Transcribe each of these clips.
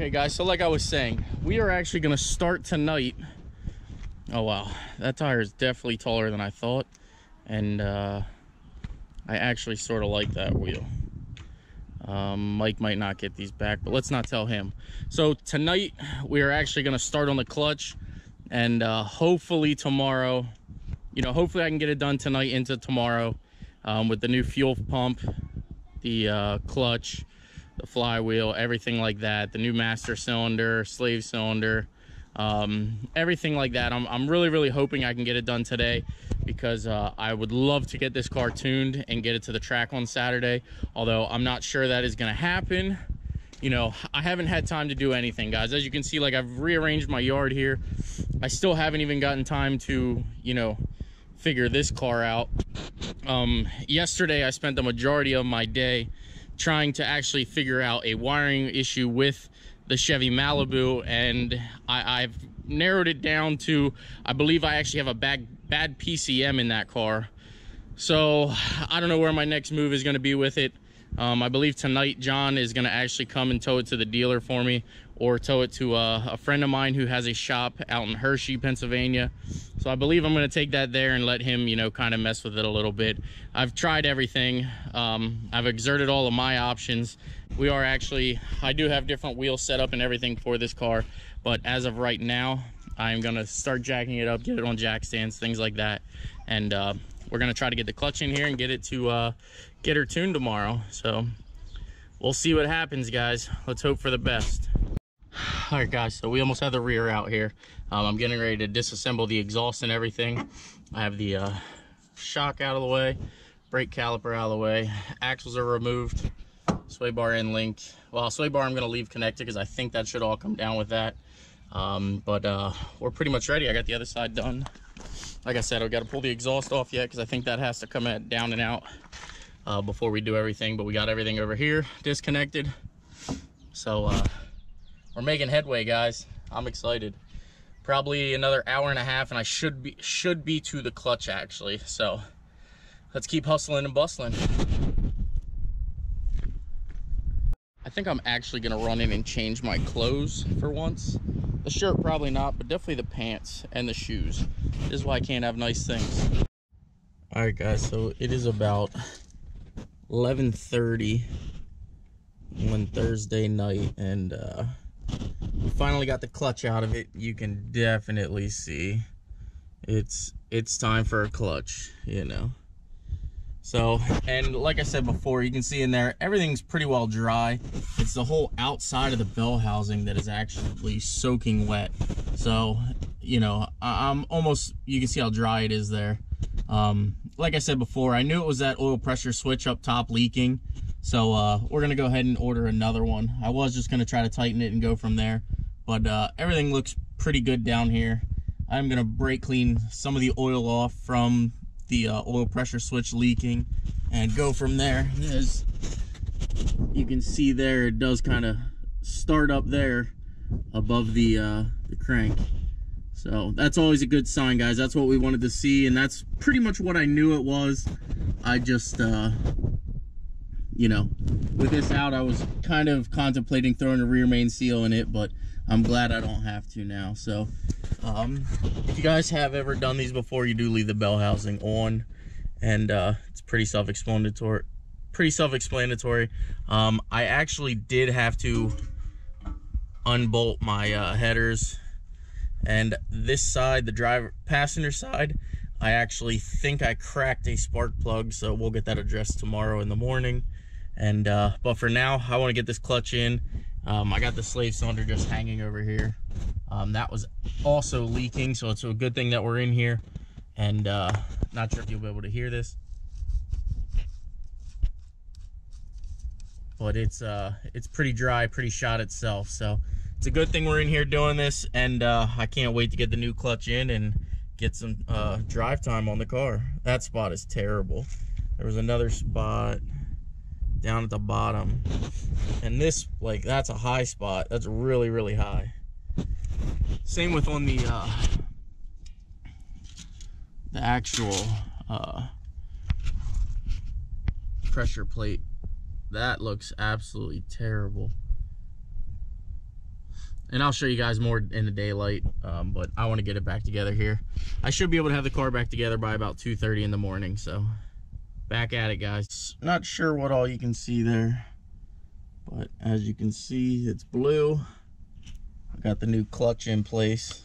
Okay guys, so like I was saying, we are actually going to start tonight. Oh wow, that tire is definitely taller than I thought, and I actually sort of like that wheel. Mike might not get these back, but let's not tell him. So tonight we are actually going to start on the clutch, and hopefully tomorrow, you know, hopefully I can get it done tonight into tomorrow, with the new fuel pump, the clutch, the flywheel, everything like that, the new master cylinder, slave cylinder, everything like that. I'm really hoping I can get it done today, because I would love to get this car tuned and get it to the track on Saturday, although I'm not sure that is going to happen. You know, I haven't had time to do anything, guys. As you can see, like, I've rearranged my yard here. I still haven't even gotten time to, you know, figure this car out. Yesterday I spent the majority of my day trying to actually figure out a wiring issue with the Chevy Malibu, and I've narrowed it down to, I believe I actually have a bad PCM in that car. So I don't know where my next move is going to be with it. I believe tonight John is going to actually come and tow it to the dealer for me, or tow it to a friend of mine who has a shop out in Hershey, Pennsylvania. So I believe I'm going to take that there and let him, you know, kind of mess with it a little bit. I've tried everything. I've exerted all of my options. We are actually, I do have different wheels set up and everything for this car, but as of right now, I'm going to start jacking it up, get it on jack stands, things like that. And we're going to try to get the clutch in here and get it to get her tuned tomorrow. So we'll see what happens, guys. Let's hope for the best. All right, guys, so we almost have the rear out here. I'm getting ready to disassemble the exhaust and everything. I have the shock out of the way, brake caliper out of the way, axles are removed, sway bar in linked. Well, sway bar I'm going to leave connected because I think that should all come down with that. But we're pretty much ready. I got the other side done. Like I said, I've got to pull the exhaust off yet because I think that has to come down and out before we do everything. But we got everything over here disconnected. So we're making headway, guys. I'm excited. Probably another hour and a half, and I should be to the clutch actually. So let's keep hustling and bustling. I think I'm actually gonna run in and change my clothes for once. The shirt probably not, but definitely the pants and the shoes. This is why I can't have nice things. All right, guys, so it is about 11:30 one Thursday night, and we finally got the clutch out of it. You can definitely see it's time for a clutch, you know. So, and like I said before, you can see in there, everything's pretty well dry. It's the whole outside of the bell housing that is actually soaking wet. So, you know, I'm almost, you can see how dry it is there. Like I said before, I knew it was that oil pressure switch up top leaking. So we're gonna go ahead and order another one. I was just gonna try to tighten it and go from there, but everything looks pretty good down here. I'm gonna brake clean some of the oil off from the oil pressure switch leaking and go from there. As you can see there, it does kind of start up there above the crank. So that's always a good sign, guys. That's what we wanted to see, and that's pretty much what I knew it was. I just you know, with this out, I was kind of contemplating throwing a rear main seal in it, but I'm glad I don't have to now. So if you guys have ever done these before, you do leave the bell housing on, and it's pretty self-explanatory. I actually did have to unbolt my headers, and this side, the passenger side, I actually think I cracked a spark plug, so we'll get that addressed tomorrow in the morning. And but for now, I want to get this clutch in. I got the slave cylinder just hanging over here. That was also leaking, so it's a good thing that we're in here. And not sure if you'll be able to hear this, but it's pretty dry, pretty shot itself. So it's a good thing we're in here doing this, and I can't wait to get the new clutch in and get some drive time on the car. That spot is terrible. There was another spot down at the bottom, and this, like, that's a high spot. That's really high. Same with on the actual pressure plate. That looks absolutely terrible. and I'll show you guys more in the daylight, but I want to get it back together here. I should be able to have the car back together by about 2:30 in the morning, so back at it, guys. Not sure what all you can see there, but as you can see, it's blue. I got the new clutch in place.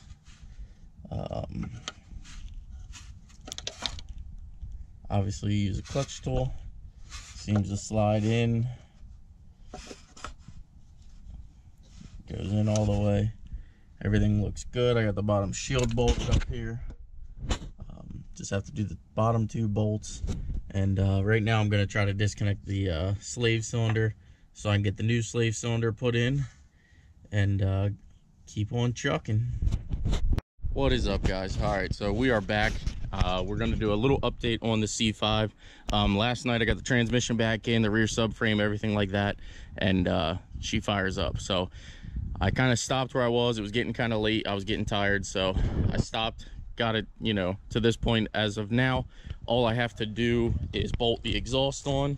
Obviously, you use a clutch tool. Seems to slide in. Goes in all the way. Everything looks good. I got the bottom shield bolts up here. Just have to do the bottom 2 bolts. And right now I'm going to try to disconnect the slave cylinder so I can get the new slave cylinder put in and keep on trucking. What is up, guys? All right, so we are back. We're going to do a little update on the C5. Last night I got the transmission back in, the rear subframe, everything like that, and she fires up. So I kind of stopped where I was. It was getting kind of late. I was getting tired, so I stopped. Got it, you know, to this point. As of now, all I have to do is bolt the exhaust on,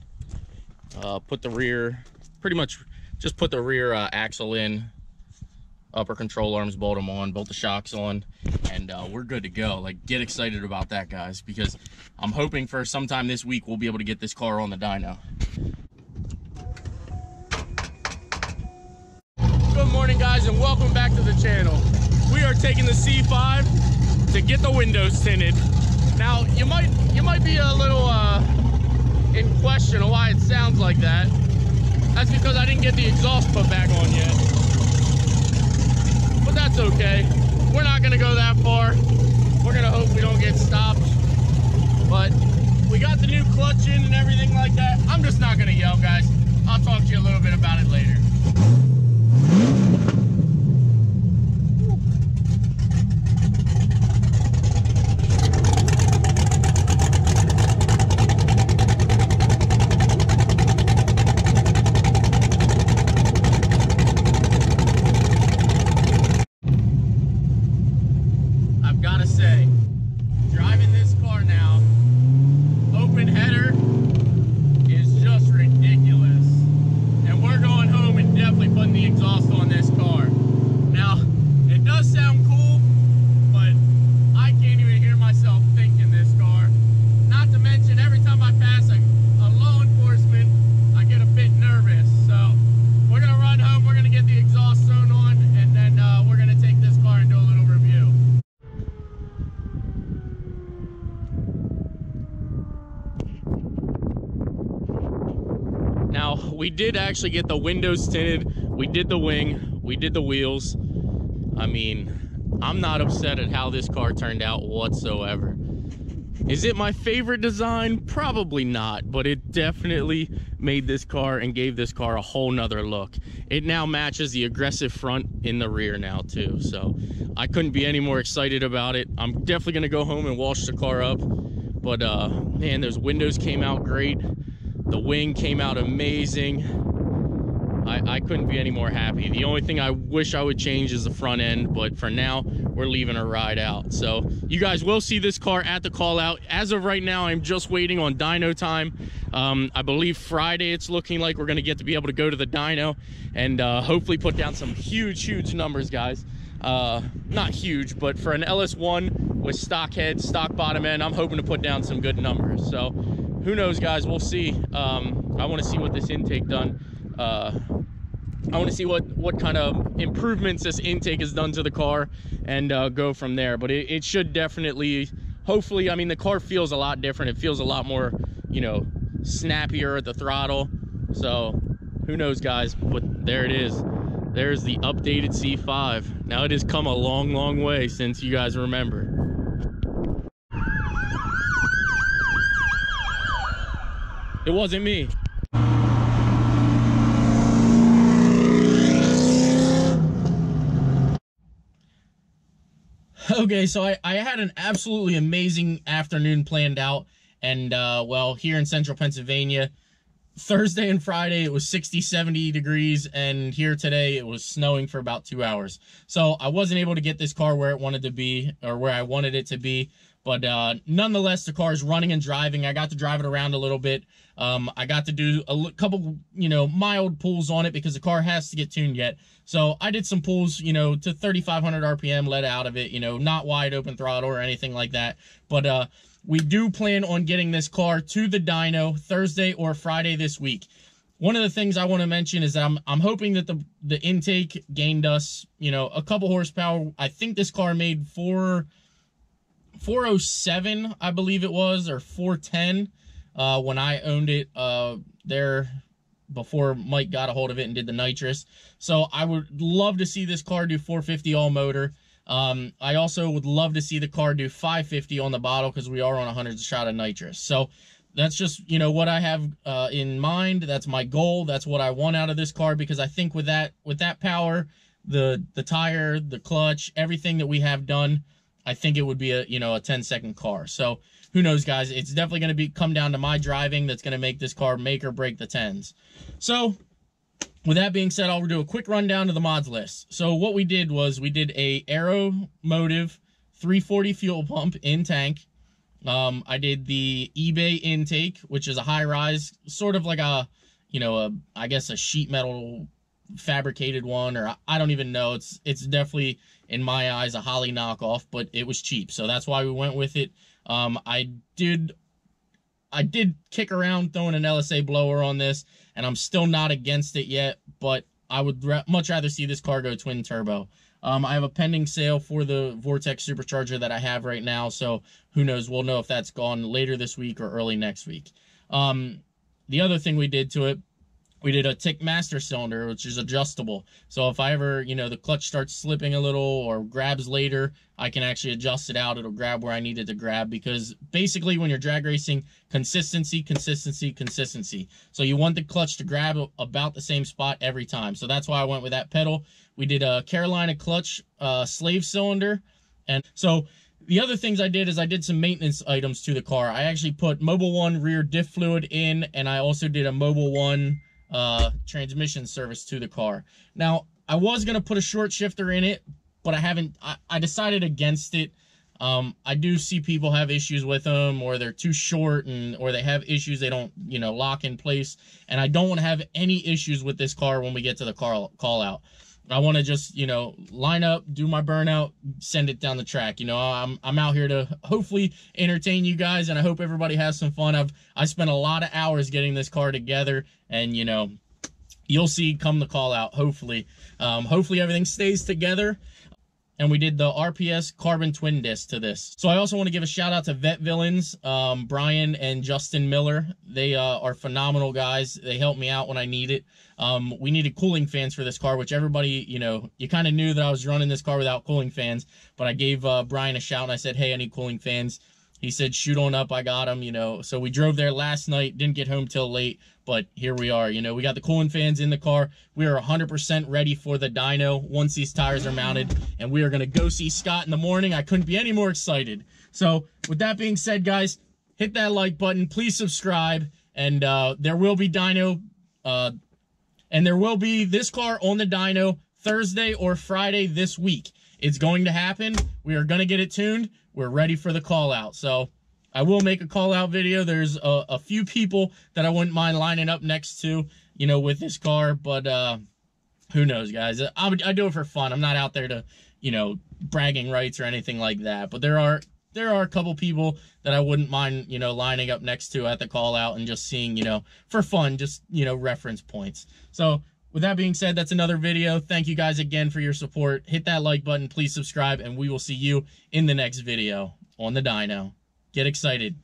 put the rear, pretty much just put the rear axle in, upper control arms, bolt them on, bolt the shocks on, and we're good to go. Like, get excited about that, guys, because I'm hoping for sometime this week we'll be able to get this car on the dyno. Good morning, guys, and welcome back to the channel. We are taking the C5 to get the windows tinted. Now, you might be a little in question of why it sounds like that. That's because I didn't get the exhaust put back on yet. But that's okay. We're not gonna go that far. We're gonna hope we don't get stopped. But we got the new clutch in and everything like that. I'm just not gonna yell, guys. I'll talk to you a little bit about it later. We did actually get the windows tinted. We did the wing. We did the wheels. I mean, I'm not upset at how this car turned out whatsoever. Is it my favorite design? Probably not, but it definitely made this car and gave this car a whole nother look. It now matches the aggressive front in the rear now too, so I couldn't be any more excited about it. I'm definitely gonna go home and wash the car up, but man, those windows came out great. The wing came out amazing. I couldn't be any more happy. The only thing I wish I would change is the front end, but for now, we're leaving a ride out. So you guys will see this car at the call out. As of right now, I'm just waiting on dyno time. I believe Friday it's looking like we're gonna get to be able to go to the dyno and hopefully put down some huge numbers, guys. Not huge, but for an LS1 with stock head, stock bottom end, I'm hoping to put down some good numbers. So who knows, guys, we'll see. I want to see what this intake done. I want to see what kind of improvements this intake has done to the car and go from there. But it should definitely, hopefully, I mean, the car feels a lot different. It feels a lot more, you know, snappier at the throttle. So who knows, guys, but there it is. There's the updated C5. Now it has come a long way since you guys remember. It wasn't me. Okay, so I had an absolutely amazing afternoon planned out, and well, here in central Pennsylvania, Thursday and Friday it was 60-70 degrees, and here today it was snowing for about 2 hours. So I wasn't able to get this car where it wanted to be, or where I wanted it to be, But nonetheless, the car is running and driving. I got to drive it around a little bit. I got to do a couple, mild pulls on it because the car has to get tuned yet. So I did some pulls, to 3,500 RPM, let out of it, not wide open throttle or anything like that. But we do plan on getting this car to the dyno Thursday or Friday this week. One of the things I want to mention is that I'm hoping that the intake gained us, a couple horsepower. I think this car made 407, I believe it was, or 410 when I owned it there before Mike got a hold of it and did the nitrous. So I would love to see this car do 450 all motor. I also would love to see the car do 550 on the bottle because we are on 100 shot of nitrous. So that's just, what I have in mind. That's my goal. That's what I want out of this car, because I think with that power, the tire, the clutch, everything that we have done, I think it would be a 10-second car. So who knows, guys? It's definitely going to come down to my driving that's going to make this car make or break the 10s. So with that being said, I'll do a quick rundown of the mods list. So what we did was we did a Aeromotive 340 fuel pump in tank. I did the eBay intake, which is a high rise, sort of like I guess a sheet metal fabricated one, or I don't even know. It's definitely, in my eyes, a Holley knockoff, but it was cheap, so that's why we went with it. I did kick around throwing an LSA blower on this, and I'm still not against it yet, but I would much rather see this car go twin turbo. I have a pending sale for the Vortex supercharger that I have right now, so who knows? We'll know if that's gone later this week or early next week. The other thing we did to it, we did a tick master cylinder, which is adjustable. So if I ever, the clutch starts slipping a little or grabs later, I can actually adjust it out. It'll grab where I need it to grab, because basically when you're drag racing, consistency, consistency, consistency. So you want the clutch to grab about the same spot every time. So that's why I went with that pedal. We did a Carolina clutch slave cylinder. And so the other things I did is I did some maintenance items to the car. I actually put Mobil 1 rear diff fluid in, and I also did a Mobil 1 transmission service to the car. Now, I was going to put a short shifter in it, but I decided against it. I do see people have issues with them, or they're too short, or they have issues they don't, lock in place. And I don't want to have any issues with this car when we get to the call out. I want to just, line up, do my burnout, send it down the track. I'm out here to hopefully entertain you guys, and I hope everybody has some fun. I spent a lot of hours getting this car together, and, you'll see come the call out, hopefully. Hopefully everything stays together. And we did the RPS Carbon Twin Disc to this. So I also want to give a shout out to Vet Villains, Brian and Justin Miller. They are phenomenal guys. They helped me out when I need it. We needed cooling fans for this car, which everybody, you kind of knew that I was running this car without cooling fans. But I gave Brian a shout and I said, hey, I need cooling fans. He said, shoot on up, I got them, So we drove there last night, didn't get home till late, but here we are. We got the cooling fans in the car. We are 100% ready for the dyno once these tires are mounted, and we are going to go see Scott in the morning. I couldn't be any more excited. So with that being said, guys, hit that like button. Please subscribe, and there will be dyno, and there will be this car on the dyno Thursday or Friday this week. It's going to happen. We are going to get it tuned. We're ready for the call out. So I will make a call out video. There's a few people that I wouldn't mind lining up next to, with this car, but who knows, guys? I do it for fun. I'm not out there to, bragging rights or anything like that. But there are a couple people that I wouldn't mind, lining up next to at the call out and just seeing, for fun, just, reference points. So with that being said, that's another video. Thank you guys again for your support. Hit that like button, please subscribe, and we will see you in the next video on the dyno. Get excited.